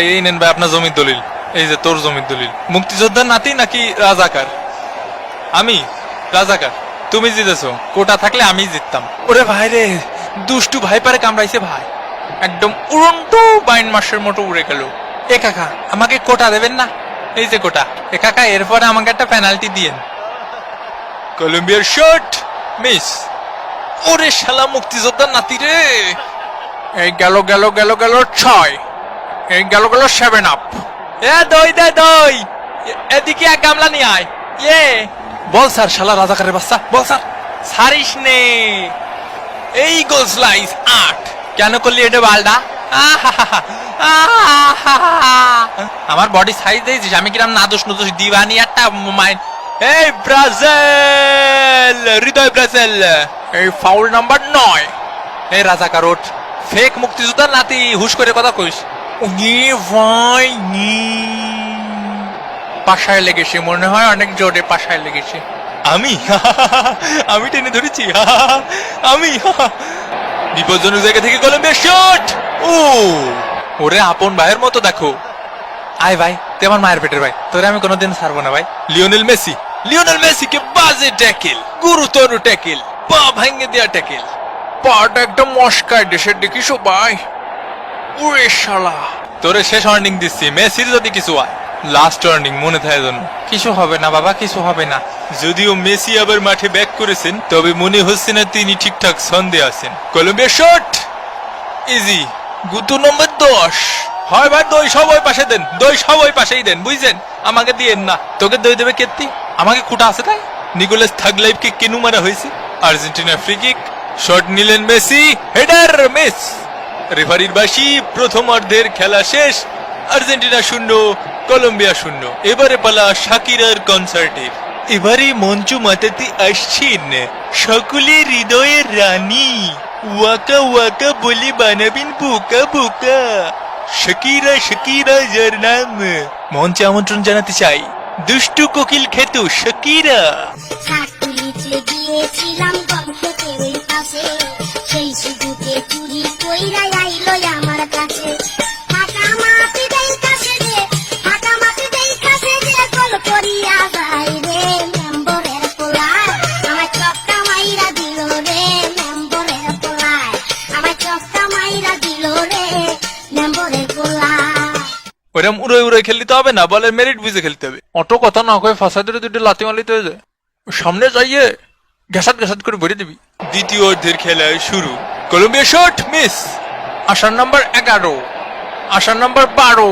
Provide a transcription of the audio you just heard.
এই নেন ভাই আপনার জমির দলিল। এই যে তোর জমির দলিল। মুক্তিযোদ্ধার নাতি নাকি রাজাকার? আমি রাজাকার। তুমি জিতেছো, কোটা থাকলে আমি জিততাম। ওরে ভাই রে, দুষ্টু ভাই পারে কামড়াইছে ভাই, একদম উড়ন্টু বাইন মাসের মতো উড়ে গেল। এ কাকা আমাকে কোটা দেবেন না? এই যে কোটা। এ কাকা এরপরে আমাকে একটা পেনাল্টি দিয়েন। কলম্বিয়ার শট মিস। ওরে শালা মুক্তিযোদ্ধার নাতি রে। এই গেল গেল গেল গেল 6, এই গেল গেল 7 আপ। এ দই দে দই, এদিকে এক গামলা নিয়ে আয়। ইয়ে বল স্যার, শালা রাজাকারের বাচ্চা, বল স্যার। সারিস নে। এই গোল স্লাইস 8। কেন করলি এটা বালডা? আমার বডি সাইজ দিয়েছিস, আমি কিরাম নাদোষ নুদোষ দিবানি একটা মাইন্ড। এই ব্রাজিল, হৃদয় ব্রাজিল, এই ফাউল নাম্বার 9। এই রাজাকার ওঠ, ফেক মুক্তিযোদ্ধার নাতি, হুশ করে কথা কইস। পাশায় লেগেছে মনে হয়, অনেক জোরে পাশায় লেগেছে। আমি আমি টেনে ধরেছি। আমি বিপজ্জনক জায়গা থেকে কলম্বিয়া শট। ও ওরে আপন ভাইয়ের মতো দেখো। আয় ভাই, তুই আমার মায়ের পেটের ভাই, তোরে আমি কোনোদিন ছাড়বো না ভাই। লিওনেল মেসি, লিওনেল মেসিকে বাজে ট্যাকেল, গুরুতর ট্যাকেল, পা ভেঙে দেয়া ট্যাকেল, পাটা একদম মস্কায় দেশের দেখি সবাই। ওরে শালা, তোরে শেষ ওয়ার্নিং দিচ্ছি, মেসির যদি কিছু হয় লাস্ট ওয়ার্নিং মনে থাকে যেন। কিছু হবে না বাবা, কিছু হবে না। যদিও মেসি আবার মাঠে ব্যাক করেছেন, তবে মনে হচ্ছে না তিনি ঠিকঠাক ছন্দে আছেন। Colombia shot easy. গুতু নম্বর 10। হয় ভাই দই সব ওই পাশে দেন, দই সব ওই পাশেই দেন, বুঝছেন? আমাকে দিয়েন না। তোকে দই দেবে কেত্তি? আমাকে কুটা আছে তাই? নিকোলাস থাগলাইভকে কেনু মারা হয়েছে। আর্জেন্টিনা ফ্রি কিক, শট নিলেন মেসি, হেডার মিস। রেফারির বাঁশি, প্রথম অর্ধের খেলা শেষ। Argentina 0, Colombia 0। এবারে পালা শাকিরার কনসার্টের। এবারে মঞ্চ মাতাতে আসছেন সকলের হৃদয়ের রানী, ওয়াকা ওয়াকা বলে বানাবেন বোকা বোকা। শাকিরা, শাকিরা যার নাম। মঞ্চে আমন্ত্রণ জানাতে চাই দুষ্টু কোকিল খেত শাকিরা। গিয়েছিলাম গল্পের ওই পাশে, সেই সুযোগে চুরি কইরা আইলো আমার কাছে। ফাঁকা মাটি দেই কাছে রে, ফাঁকা মাটি দেই কাছে রে, কল করিয়া যাই রে মেম্বরের পোলায়, আমার চক্কা মাইরা দিল রে মেম্বরের পোলায়, আমার চক্কা মাইরা দিল রে মেম্বরের পোলায়। ওরম উড়ে উড়ে খেলতে হবে না, বলের মেরিট বুঝে খেলতে হবে। অত কথা না কয়ে ফাঁসা ধরে দুটো লাথি মালিতে হয়ে যায়। সামনে যাইয়ে ঘাসাত ঘাসাত করে ভরে দিবি। দ্বিতীয় অর্ধের খেলা শুরু। Colombia shot miss. আসার নাম্বার 11, আসার নাম্বার 12।